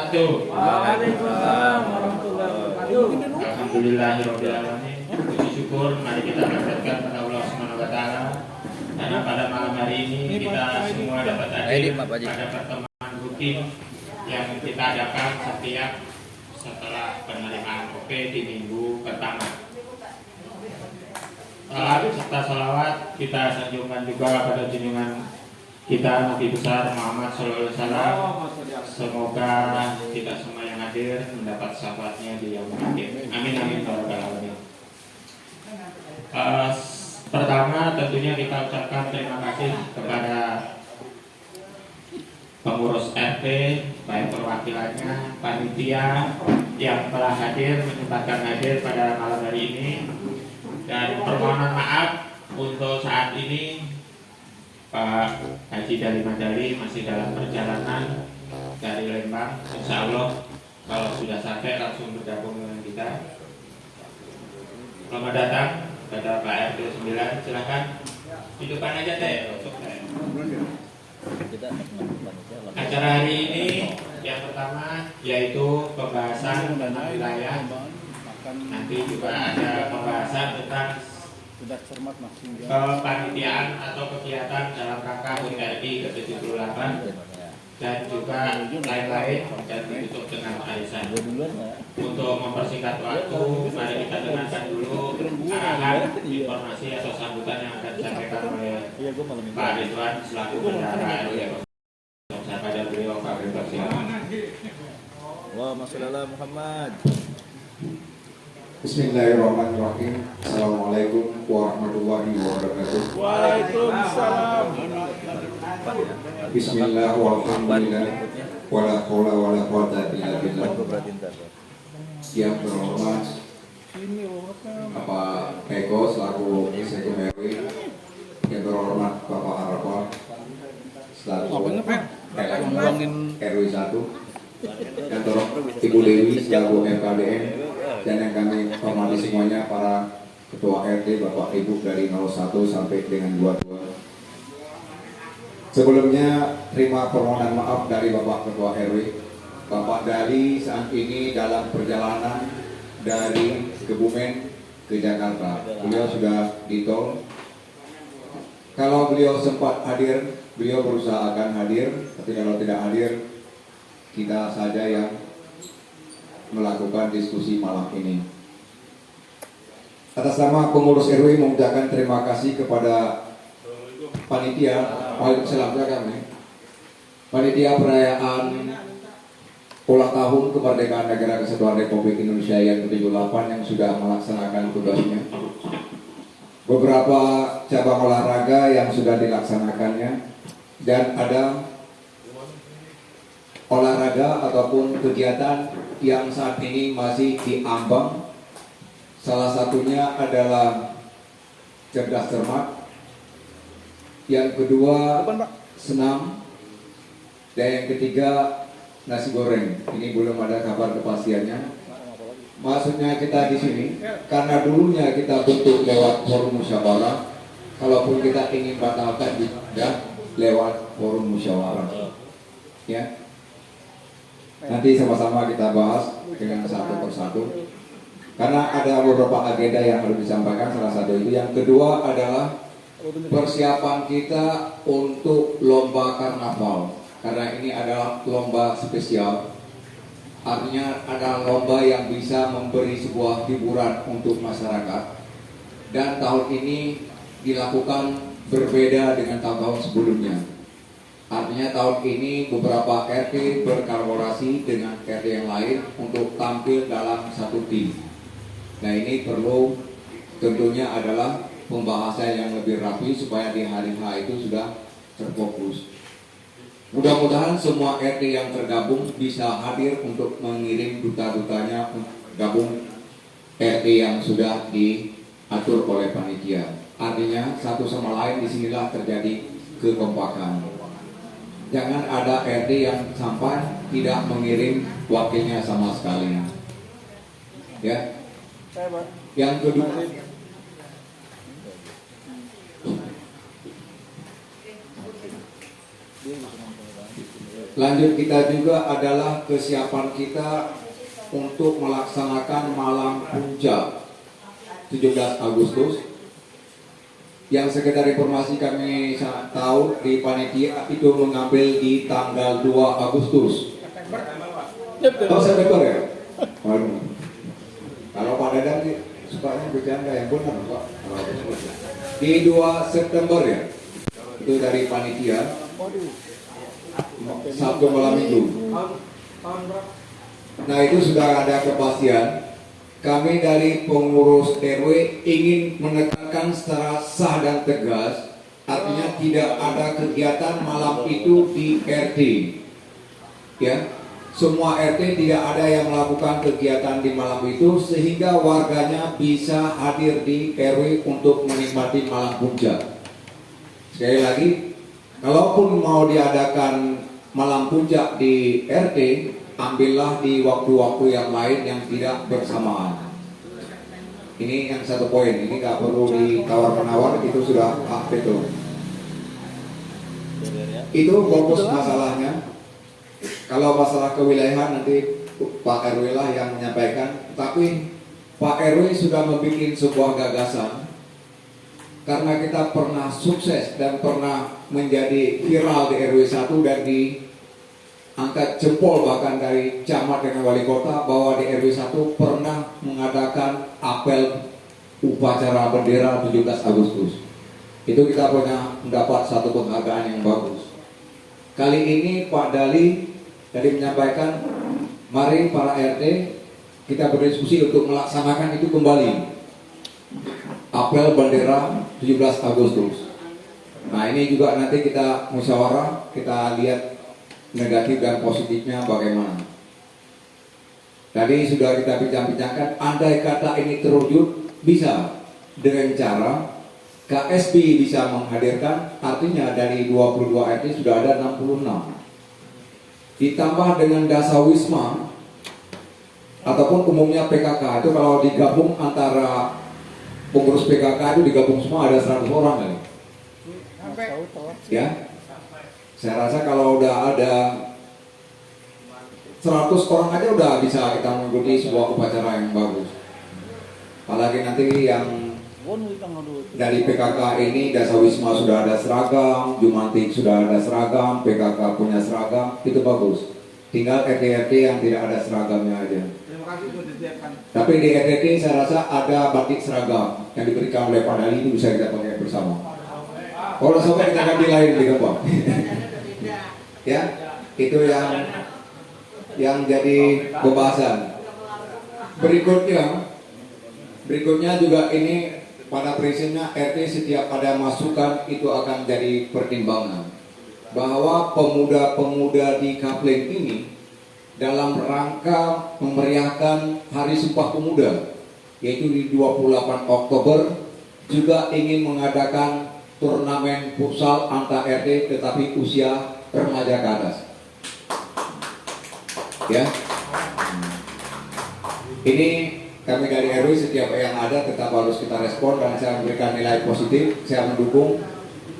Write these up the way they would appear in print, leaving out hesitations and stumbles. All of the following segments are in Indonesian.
wabarakatuh. Waalaikumsalam warahmatullahi wabarakatuh. Alhamdulillahirobbilalamin. Puji syukur mari kita panjatkan pada Allah Subhanahu wa taala. Karena pada malam hari ini kita semua dapat hadir pada pertemuan rutin yang kita adakan setiap setelah penerimaan OP di minggu pertama. Lalu serta salawat kita sanjungkan juga pada junjungan kita Nabi besar Muhammad Sallallahu Alaihi Wasallam. Semoga kita semua yang hadir mendapat syafaatnya di yaumul akhir. Amin amin ya rabbal alamin. Pertama tentunya kita ucapkan terima kasih kepada pengurus RT, baik perwakilannya, panitia yang telah hadir, menyempatkan hadir pada malam hari ini. Dan permohonan maaf untuk saat ini Pak Haji Dali Madali masih dalam perjalanan dari Lembang. Insya Allah kalau sudah sampai langsung bergabung dengan kita. Selamat datang kepada Pak RT 9. Silahkan hidupkan aja teh. Acara hari ini yang pertama yaitu pembahasan tentang wilayah. Nanti juga ada pembahasan tentang kepanitiaan atau kegiatan dalam rangka HUT RI ke-78 dan juga lain-lain, dan ditutup dengan arisan. Untuk mempersingkat waktu, mari kita dengarkan dulu arahan, informasi atau sambutan yang akan disampaikan oleh Pak Ridwan selaku bendahara RW. Kepada beliau Pak Ridwan, silakan. Allahumma sholli ala Muhammad. Bismillahirrahmanirrahim. Assalamualaikum warahmatullahi wabarakatuh. Waalaikumsalam. Bismillah walhamdulillah wala haula wala quwwata illa billah. Yang terhormat Bapak Eko selaku Sekjen RW, yang terhormat Bapak Arafah selaku RW 1, yang terhormat Ibu Dewi selaku FKDN, dan yang kami hormati semuanya para Ketua RT, Bapak Ibu dari 01 sampai dengan 22. Sebelumnya terima permohonan maaf dari Bapak Ketua RW. Bapak Dali saat ini dalam perjalanan dari Kebumen ke Jakarta. Beliau sudah di tol. Kalau beliau sempat hadir, beliau berusaha akan hadir, tapi kalau tidak hadir, kita saja yang melakukan diskusi malam ini. Atas nama pengurus RW mengucapkan terima kasih kepada panitia. Waalaikumsalam kami. Panitia perayaan ulang tahun kemerdekaan Negara Kesatuan Republik Indonesia yang ke-78 yang sudah melaksanakan tugasnya. Beberapa cabang olahraga yang sudah dilaksanakannya, dan ada olahraga ataupun kegiatan yang saat ini masih diambang. Salah satunya adalah cerdas cermat, yang kedua senam, dan yang ketiga nasi goreng. Ini belum ada kabar kepastiannya. Maksudnya kita di sini karena dulunya kita bentuk lewat forum musyawarah. Kalaupun kita ingin batalkan juga lewat forum musyawarah. Ya. Nanti sama-sama kita bahas dengan satu persatu. Karena ada beberapa agenda yang harus disampaikan, salah satu itu. Yang kedua adalah persiapan kita untuk lomba karnaval. Karena ini adalah lomba spesial. Artinya ada lomba yang bisa memberi sebuah hiburan untuk masyarakat. Dan tahun ini dilakukan berbeda dengan tahun-tahun sebelumnya. Artinya tahun ini beberapa RT berkolaborasi dengan RT yang lain untuk tampil dalam satu tim. Nah, ini perlu tentunya adalah pembahasan yang lebih rapi supaya di hari H itu sudah terfokus. Mudah-mudahan semua RT yang tergabung bisa hadir untuk mengirim duta-dutanya gabung RT yang sudah diatur oleh panitia. Artinya satu sama lain disinilah terjadi kekompakan. Jangan ada RT yang sampai tidak mengirim wakilnya sama sekali. Ya. Yang kedua, Lanjut kita juga adalah kesiapan kita untuk melaksanakan malam puncak 17 Agustus. Yang sekedar informasi kami tahu di panitia itu mengambil di tanggal 2 Agustus. Oh, September ya? Waduh. Kalau Pak Dadang sukanya bercanda yang benar, Pak. Di 2 September ya? Itu dari panitia. Sabtu malam Minggu. Nah, itu sudah ada kepastian. Kami dari pengurus RW ingin menekankan secara sah dan tegas, artinya tidak ada kegiatan malam itu di RT. Ya, semua RT tidak ada yang melakukan kegiatan di malam itu sehingga warganya bisa hadir di RW untuk menikmati malam puncak. Sekali lagi, kalaupun mau diadakan malam puncak di RT, ambillah di waktu-waktu yang lain yang tidak bersamaan. Ini yang satu poin, ini nggak perlu ditawar-menawar, itu sudah betul. Itu fokus masalahnya. Kalau masalah kewilayahan nanti Pak RW lah yang menyampaikan. Tapi Pak RW sudah membuat sebuah gagasan. Karena kita pernah sukses dan pernah menjadi viral di RW 1 dan di angkat jempol bahkan dari camat dengan wali kota bahwa di RW 1 pernah mengadakan apel upacara bendera 17 Agustus. Itu kita pernah mendapat satu penghargaan yang bagus. Kali ini Pak Dali tadi menyampaikan, mari para RT kita berdiskusi untuk melaksanakan itu kembali. Apel bendera 17 Agustus. Nah, ini juga nanti kita musyawarah, kita lihat negatif dan positifnya bagaimana. Tadi sudah kita bincang-bincangkan, andai kata ini terwujud, bisa dengan cara KSB bisa menghadirkan, artinya dari 22 RT sudah ada 66. Ditambah dengan Dasawisma ataupun umumnya PKK itu kalau digabung antara pengurus PKK itu digabung semua ada 100 orang kali. Ya. Saya rasa kalau udah ada 100 orang aja udah bisa kita mengikuti sebuah upacara yang bagus. Apalagi nanti yang dari PKK ini Dasawisma sudah ada seragam, Jumantik sudah ada seragam, PKK punya seragam, itu bagus. Tinggal RT-RT yang tidak ada seragamnya aja. Tapi di RT saya rasa ada batik seragam yang diberikan oleh Pak Dali, itu bisa kita pakai bersama. Kalau sampai kita ganti lain di depan. Ya, itu yang jadi pembahasan. Berikutnya juga ini pada prinsipnya RT setiap ada masukan itu akan jadi pertimbangan bahwa pemuda-pemuda di Kapling ini dalam rangka memeriahkan Hari Sumpah Pemuda yaitu di 28 Oktober juga ingin mengadakan turnamen futsal antar RT tetapi usia remaja ke atas. Ya. Ini kami dari RW setiap yang ada tetap harus kita respon dan saya memberikan nilai positif, saya mendukung.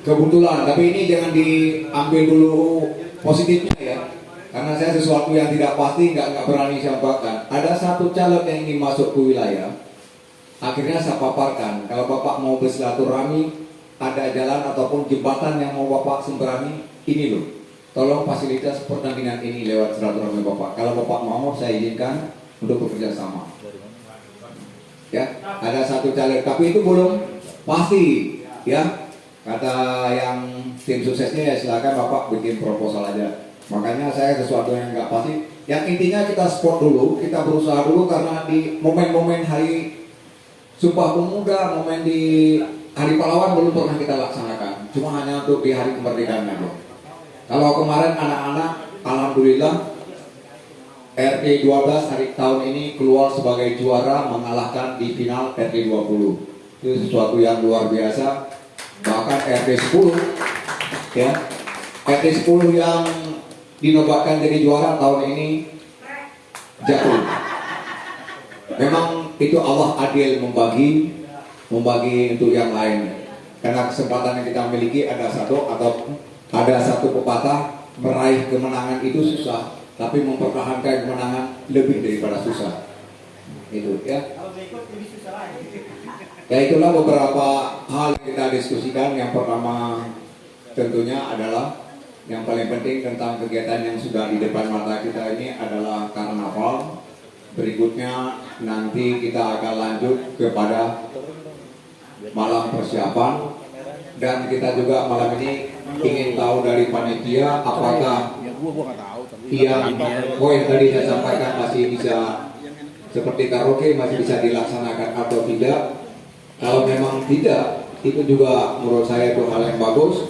Kebetulan, tapi ini jangan diambil dulu positifnya ya. Karena saya sesuatu yang tidak pasti nggak berani sampaikan. Ada satu caleg yang ingin masuk ke wilayah. Akhirnya saya paparkan, kalau Bapak mau bersilaturahmi, ada jalan ataupun jembatan yang mau Bapak semberangi, ini loh. Tolong fasilitas pertandingan ini lewat silaturahmi Bapak. Kalau Bapak mau, saya izinkan untuk bekerja sama. Ya, ada satu caleg, tapi itu belum pasti. Ya, kata yang tim suksesnya ya silakan Bapak bikin proposal aja. Makanya saya sesuatu yang nggak pasti. Yang intinya kita support dulu, kita berusaha dulu karena di momen-momen Hari Sumpah Pemuda, momen di Hari Pahlawan belum pernah kita laksanakan. Cuma hanya untuk di Hari Kemerdekaan aja. Kalau kemarin anak-anak, alhamdulillah RT 12 hari tahun ini keluar sebagai juara mengalahkan di final RT 20. Itu sesuatu yang luar biasa. Bahkan RT 10 ya, RT 10 yang dinobatkan jadi juara tahun ini jatuh. Memang itu Allah adil membagi untuk yang lain. Karena kesempatan yang kita miliki ada satu pepatah, meraih kemenangan itu susah, tapi mempertahankan kemenangan lebih daripada susah. Itu ya. Ya itulah beberapa hal yang kita diskusikan. Yang pertama tentunya adalah yang paling penting tentang kegiatan yang sudah di depan mata kita ini adalah karnaval. Berikutnya nanti kita akan lanjut kepada malam persiapan, dan kita juga malam ini ingin tahu dari panitia apakah yang poin tadi saya sampaikan masih bisa seperti karaoke, masih bisa dilaksanakan atau tidak. Kalau memang tidak, itu juga menurut saya itu hal yang bagus.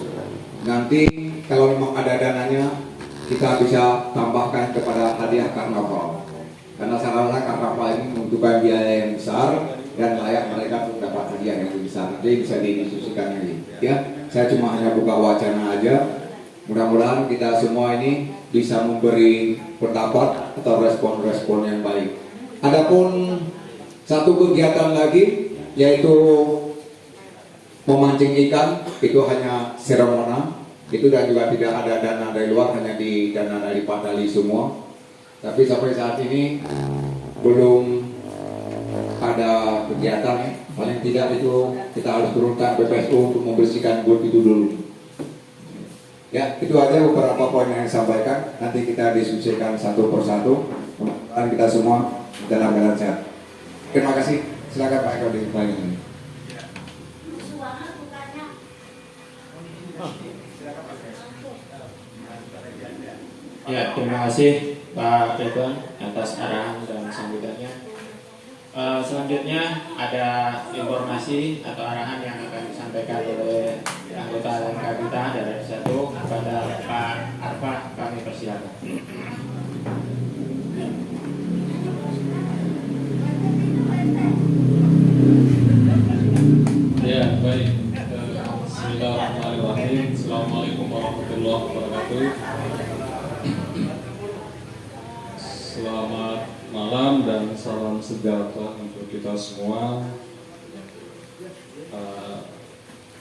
Nanti kalau memang ada dananya, kita bisa tambahkan kepada hadiah karnaval. Karena saya rasa karnaval ini membutuhkan biaya yang besar dan layak mereka untuk dapat hadiah yang lebih besar. Nanti bisa didiskusikan lagi. Ya, saya cuma hanya buka wacana aja. Mudah-mudahan kita semua ini bisa memberi pendapat atau respon-respon yang baik. Adapun satu kegiatan lagi, yaitu memancing ikan, itu hanya seremona, itu dan juga tidak ada dana dari luar, hanya di dana dari Padali semua. Tapi sampai saat ini belum ada kegiatan. Paling tidak itu kita harus turunkan BPSU untuk membersihkan got itu dulu. Ya, itu aja beberapa poin yang saya sampaikan. Nanti kita diskusikan satu persatu. Mudah-mudahan kita semua dalam keadaan sehat. Terima kasih. Silakan Pak Eko di bagian ini. Ya, terima kasih Pak Ridwan atas arahan dan sambutannya. Selanjutnya ada informasi atau arahan yang akan disampaikan oleh anggota LMK kita dari satu kepada Pak Arfa, kami persilakan. Ya, baik. Bismillahirrahmanirrahim. Assalamualaikum warahmatullahi wabarakatuh. Selamat malam dan salam sejahtera untuk kita semua.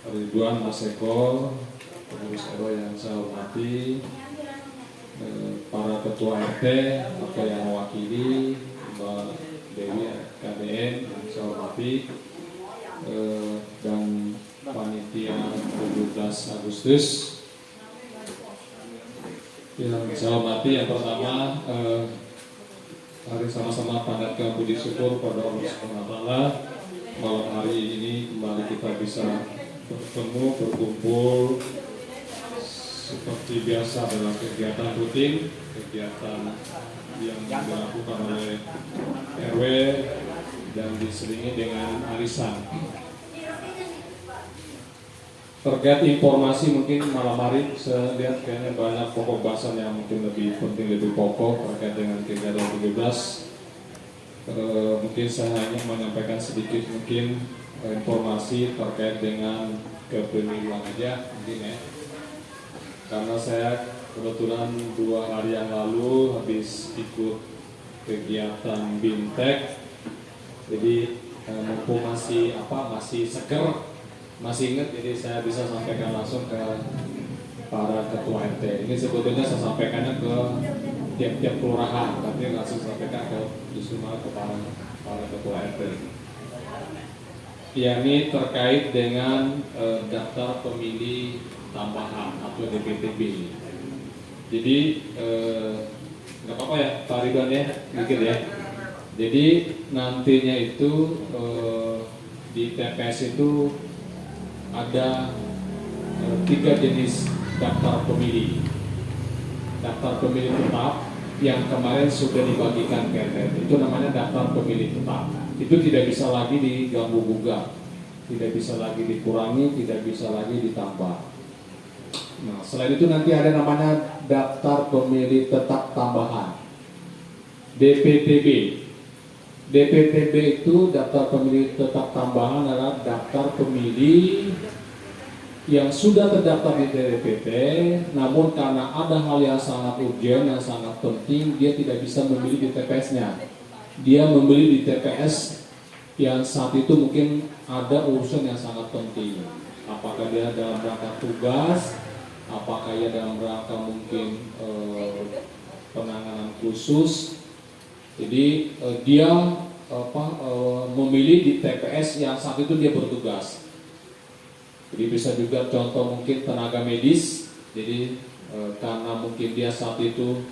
Ridwan, Mas Eko, pengurus RW yang saya hormati, para ketua RT atau yang mewakili, Mbak Dewi KBN yang saya hormati, dan panitia 17 Agustus yang saya hormati. Yang pertama, mari sama-sama panjatkan puji syukur pada Allah Subhanahu wa taala. Malam hari ini kembali kita bisa bertemu, berkumpul seperti biasa dalam kegiatan rutin, kegiatan yang dilakukan oleh RW dan diselingi dengan arisan. Terkait informasi mungkin malam hari saya lihat kayaknya banyak pokok bahasan yang mungkin lebih penting, lebih pokok terkait dengan kegiatan 17. Mungkin saya hanya menyampaikan sedikit mungkin informasi terkait dengan kepemiluan aja mungkin ya. Karena saya kebetulan 2 hari yang lalu habis ikut kegiatan BIMTEK. Jadi mumpung masih seger, masih ingat, jadi saya bisa sampaikan langsung ke para ketua RT. Ini sebetulnya saya sampaikannya ke tiap-tiap kelurahan, tapi langsung sampaikan justru malah ke para ketua RT. Ini terkait dengan daftar pemilih tambahan atau DPTB. Jadi nggak apa-apa ya Pak Ridwan ya, dikit ya. Jadi nantinya itu di TPS itu ada 3 jenis daftar pemilih. Daftar pemilih tetap yang kemarin sudah dibagikan ke RT, itu namanya daftar pemilih tetap. Itu tidak bisa lagi diganggu gugat, tidak bisa lagi dikurangi, tidak bisa lagi ditambah. Nah, selain itu nanti ada namanya daftar pemilih tetap tambahan, DPTB. DPTB itu daftar pemilih tetap tambahan adalah daftar pemilih yang sudah terdaftar di DPT, namun karena ada hal yang sangat urgent, yang sangat penting, dia tidak bisa memilih di TPS-nya. Dia memilih di TPS yang saat itu mungkin ada urusan yang sangat penting. Apakah dia dalam rangka tugas, apakah ia dalam rangka mungkin penanganan khusus. Jadi dia memilih di TPS yang saat itu dia bertugas. Jadi bisa juga contoh mungkin tenaga medis. Jadi karena mungkin dia saat itu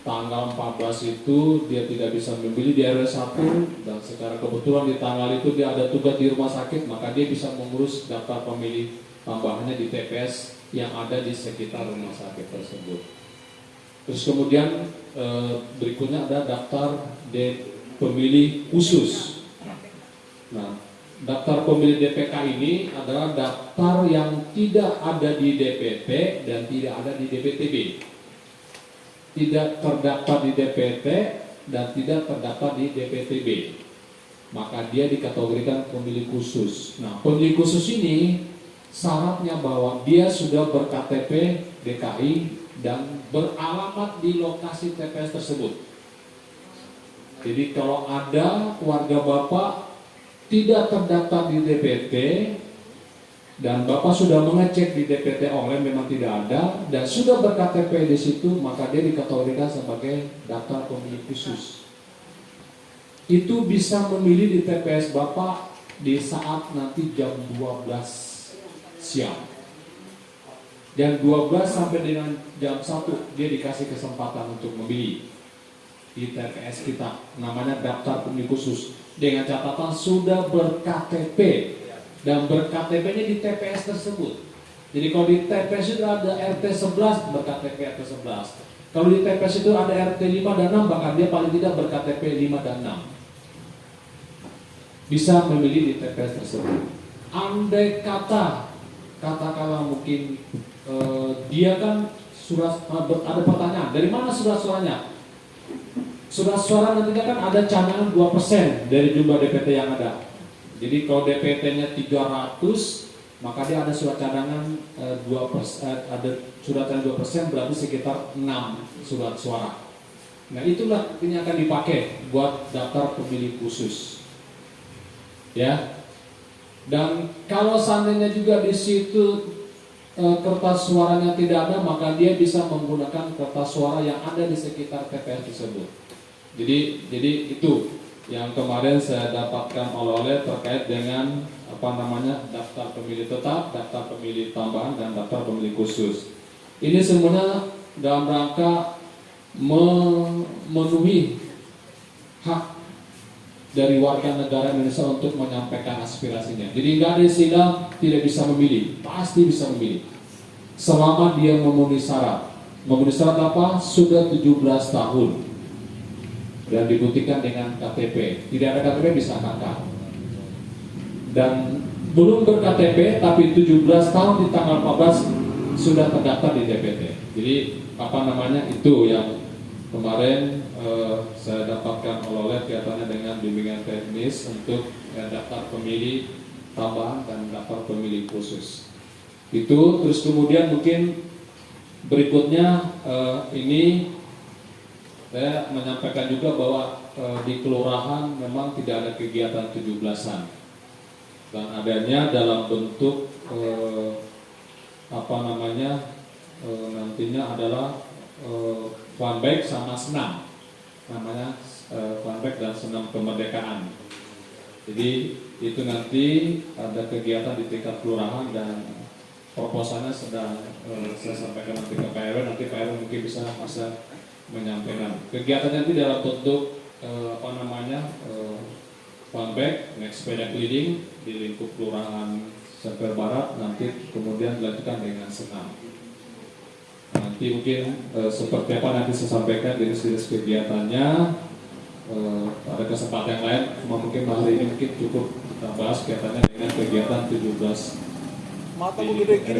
tanggal 14 itu dia tidak bisa memilih di RW 1 dan secara kebetulan di tanggal itu dia ada tugas di rumah sakit, maka dia bisa mengurus daftar pemilih tambahannya di TPS yang ada di sekitar rumah sakit tersebut. Terus kemudian berikutnya ada daftar pemilih khusus. Nah, daftar pemilih DPK ini adalah daftar yang tidak ada di DPT dan tidak ada di DPTB. Tidak terdaftar di DPT dan tidak terdaftar di DPTB. Maka dia dikategorikan pemilih khusus. Nah, pemilih khusus ini syaratnya bahwa dia sudah ber-KTP DKI dan beralamat di lokasi TPS tersebut. Jadi kalau ada keluarga Bapak tidak terdaftar di DPT dan Bapak sudah mengecek di DPT online memang tidak ada dan sudah ber-KTP di situ, maka dia dikategorikan sebagai daftar pemilih khusus. Itu bisa memilih di TPS Bapak di saat nanti jam 12 siang. Dan 12 sampai dengan jam 1 dia dikasih kesempatan untuk memilih di TPS kita, namanya daftar pemilih khusus, dengan catatan sudah ber-KTP dan ber-KTP-nya di TPS tersebut. Jadi kalau di TPS itu ada RT 11, ber-KTP RT 11. Kalau di TPS itu ada RT 5 dan 6, bahkan dia paling tidak ber-KTP 5 dan 6. Bisa memilih di TPS tersebut. Andai katakanlah mungkin dia kan ada pertanyaan, dari mana surat suaranya? Surat suara nantinya kan ada cadangan 2% dari jumlah DPT yang ada. Jadi kalau DPT-nya 300, maka dia ada surat cadangan 2%, ada surat cadangan 2%, berarti sekitar 6 surat suara. Nah itulah ini akan dipakai buat daftar pemilih khusus. Ya. Dan kalau seandainya juga di situ kertas suaranya tidak ada, maka dia bisa menggunakan kertas suara yang ada di sekitar TPS tersebut. Jadi itu yang kemarin saya dapatkan oleh terkait dengan daftar pemilih tetap, daftar pemilih tambahan, dan daftar pemilih khusus. Ini semuanya dalam rangka memenuhi hak dari warga negara Indonesia untuk menyampaikan aspirasinya. Jadi nggak ada istilah tidak bisa memilih, pasti bisa memilih. Selama dia memenuhi syarat. Memenuhi syarat apa? Sudah 17 tahun. Dan dibuktikan dengan KTP. Tidak ada KTP bisa kakak. Dan belum ber-KTP tapi 17 tahun di tanggal 14 sudah terdaftar di DPT. Jadi itu yang kemarin saya dapatkan oleh kaitannya dengan bimbingan teknis untuk daftar pemilih tambahan dan daftar pemilih khusus. Itu terus kemudian mungkin berikutnya ini saya menyampaikan juga bahwa di kelurahan memang tidak ada kegiatan 17-an dan adanya dalam bentuk nantinya adalah funback sama senam, namanya funback dan senam kemerdekaan. Jadi itu nanti ada kegiatan di tingkat kelurahan dan proposalnya sedang saya sampaikan nanti ke Pak RW, nanti Pak RW mungkin bisa menyampaikan. Kegiatan nanti dalam bentuk funback, naik sepeda keliling di lingkup kelurahan Semper Barat, nanti kemudian dilanjutkan dengan senam. Nanti mungkin seperti apa nanti saya sampaikan jenis-jenis kegiatannya pada kesempatan yang lain. Mungkin hari ini mungkin cukup kita bahas kaitannya dengan kegiatan 17 Mata gede gini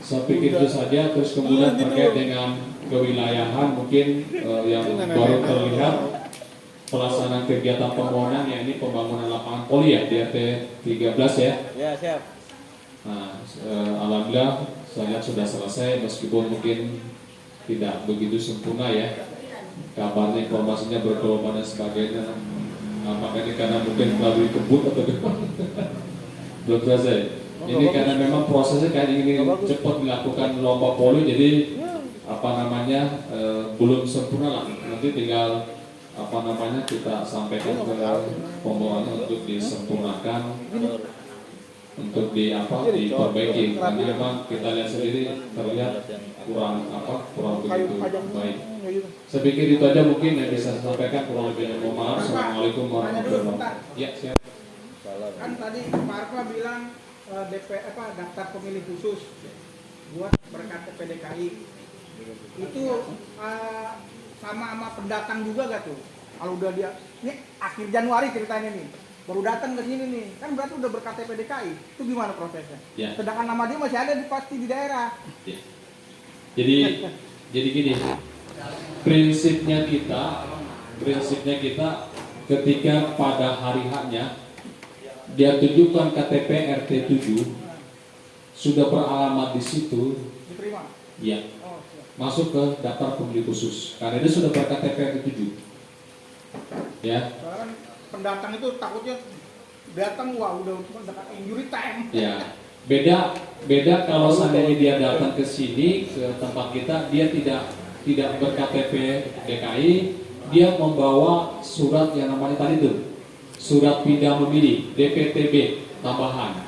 saya pikir itu saja. Terus kemudian terkait dengan kewilayahan mungkin yang baru terlihat pelaksanaan kegiatan pembangunan, yakni pembangunan lapangan poli ya di RT 13 ya. Ya, siap. Nah, alhamdulillah saya lihat sudah selesai meskipun mungkin tidak begitu sempurna ya. Kabarnya informasinya bergelombang dan sebagainya. Apakah ini karena mungkin melalui kebun atau gimana? Belum selesai. Ini karena memang prosesnya kayak ingin cepat dilakukan lomba poli, jadi belum sempurna lah. Nanti tinggal kita sampaikan ke pembawanya untuk disempurnakan, untuk diperbaiki. Karena memang kita lihat sendiri terlihat kurang begitu baik. Saya pikir itu aja mungkin yang bisa saya sampaikan, kurang lebih mohon maaf. Assalamualaikum warahmatullahi wabarakatuh. Ya, siap. Kan tadi Pak Arfa bilang daftar pemilih khusus buat berKTP DKI itu sama pendatang juga gak tuh? Kalau udah dia ini akhir Januari ceritanya nih, baru datang ke sini nih, kan berarti udah berKTP DKI, itu gimana prosesnya? Ya. Sedangkan nama dia masih ada pasti di daerah. Ya. Jadi gini, prinsipnya kita ketika pada hari H-nya dia tunjukkan KTP RT 7 sudah beralamat di situ, Diterima? ya, Oh, siap. masuk ke daftar pemilih khusus karena dia sudah berKTP RT 7, ya. Soalnya pendatang itu takutnya datang udah injury time. Ya, beda kalau seandainya dia datang ke sini ke tempat kita, dia tidak berKTP DKI, dia membawa surat yang namanya tadi itu surat pindah memilih DPTB tambahan.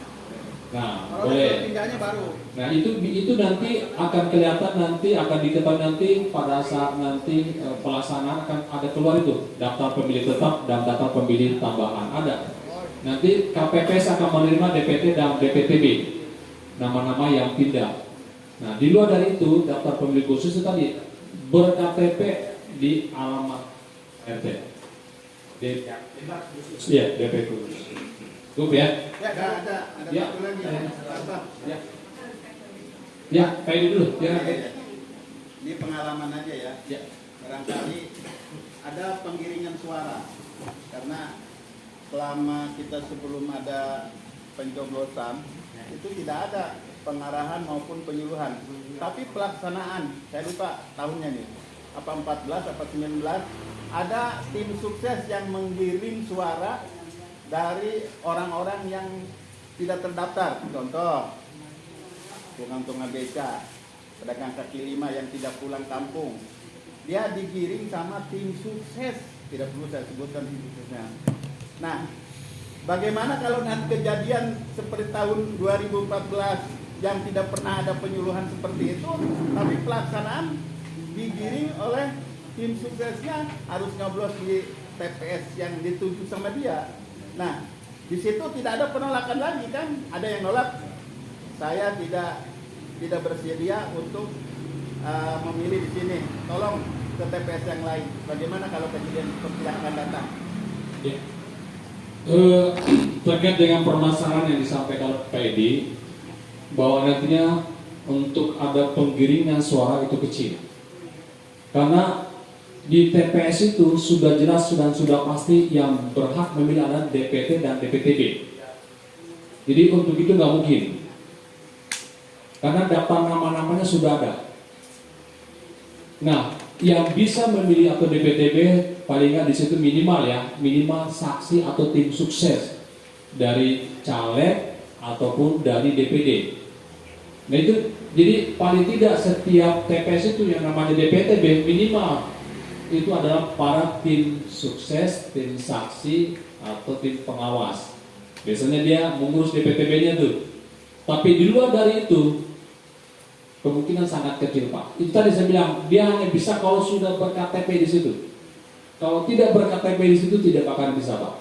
Nah, Kalau boleh. pindahnya baru. Nah, itu nanti akan kelihatan, akan diketahui nanti pada saat nanti pelaksanaan akan ada keluar itu daftar pemilih tetap dan daftar pemilih tambahan ada. Nanti KPPS akan menerima DPT dan DPTB, nama-nama yang pindah. Nah, di luar dari itu daftar pemilih khusus itu tadi berKTP di alamat RT. Iya, DP khusus. Cukup ya? Ya, ada Ya. satu lagi. Ya. Ya, kayak ini dulu. Ya. Ini pengalaman aja ya. Ya. Barangkali ada penggiringan suara karena selama kita sebelum ada pencoblosan itu tidak ada pengarahan maupun penyuluhan. Tapi pelaksanaan, saya lupa tahunnya nih, apa 14 apa 19, ada tim sukses yang menggiring suara dari orang-orang yang tidak terdaftar. Contoh, tukang-tukang beca, pedagang kaki lima yang tidak pulang kampung. Dia digiring sama tim sukses, tidak perlu saya sebutkan tim suksesnya. Nah, bagaimana kalau nanti kejadian seperti tahun 2014 yang tidak pernah ada penyuluhan seperti itu, tapi pelaksanaan digiring oleh tim suksesnya harus nyoblos di TPS yang dituju sama dia. Nah, di situ tidak ada penolakan lagi kan? Ada yang nolak, saya tidak bersedia untuk memilih di sini. Tolong ke TPS yang lain. Bagaimana kalau kejadian seperti yang akan datang? Ya. Terkait dengan permasalahan yang disampaikan Pak Edi, bahwa nantinya untuk ada penggiringan suara itu kecil. Karena di TPS itu sudah jelas dan sudah pasti yang berhak memilih adalah DPT dan DPTB. Jadi untuk itu nggak mungkin. Karena daftar nama-namanya sudah ada. Nah, yang bisa memilih atau DPTB paling nggak di situ minimal saksi atau tim sukses dari caleg ataupun dari DPD. Nah itu jadi paling tidak setiap TPS itu yang namanya DPTB minimal itu adalah para tim sukses, tim saksi atau tim pengawas. Biasanya dia mengurus DPTB-nya tuh. Tapi di luar dari itu kemungkinan sangat kecil, Pak. Itu tadi saya bilang dia hanya bisa kalau sudah berKTP di situ. Kalau tidak berKTP di situ tidak akan bisa, Pak.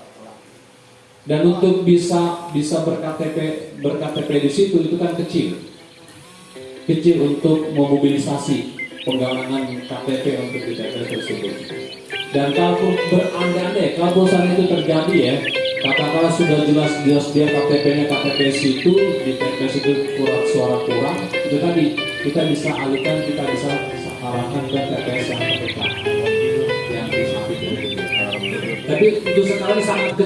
Dan untuk bisa berKTP di situ itu kan kecil untuk memobilisasi penggalangan KTP untuk di TPS tersebut. Dan kalau berandai-andai kalau perusahaan itu terjadi ya, katakanlah sudah jelas dia KTP-nya KTP situ, di TPS itu suara kurang, itu tadi kita bisa alihkan, kita bisa arahkan ke TPS yang terdekat yang bisa. Tapi untuk sekarang sangat